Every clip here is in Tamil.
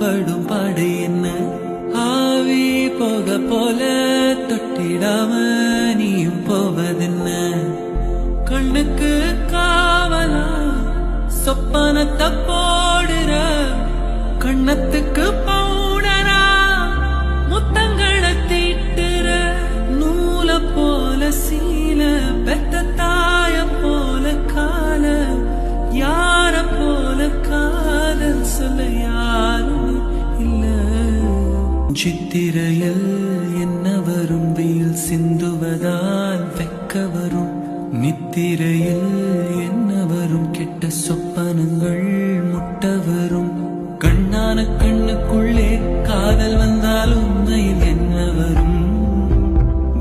படும் பாடு என்ன ஆவி போக போல தொட்டிடாம நீயும் போவதென்ன கண்ணுக்கு காவலா சொப்பனத்தை போடுற கண்ணத்துக்கு பவுடரா முத்தங்களை தீட்டுற நூல போல சீல பெத்த தாய போல கால யார போல காதல் சொல்ல யாரும் இல்ல சித்திரையில் என்ன வரும் வெயில் சிந்துவதால் வெக்க வரும் நித்திரையில் என்ன வரும் கெட்ட சொப்பனங்கள் முட்ட வரும் கண்ணான கண்ணுக்குள்ளே காதல் வந்தால் உண்மையில் என்ன வரும்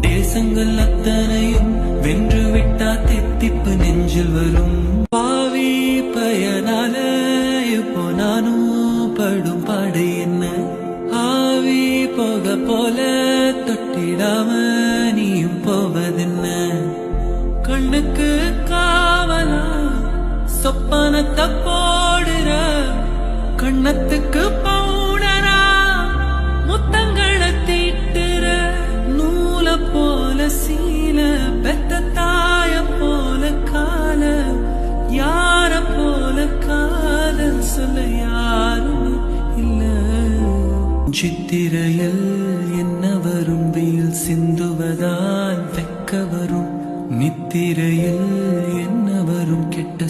தேசங்கள் அத்தனையும் வென்று விட்டா தித்திப்பு நெஞ்சில் வரும் பாவி பயனால இப்போ நானும் படும் பாடு என்ன ஆவி போக போல தொட்டிடாம நீயும் போவதென்ன கண்ணுக்கு காவலா சொப்பனத்தை போடுற கண்ணத்துக்கு பவுடரா முத்தங்களை தீட்டுற நூல போல சீல பெத்த தாய போல கால யார போல காதல் சொல்ல யாரும் இல்ல சித்திரையில் என்ன வரும் வெயில் சிந்துவதால் வெக்க வரும் நித்திரையில் என்ன வரும் கெட்ட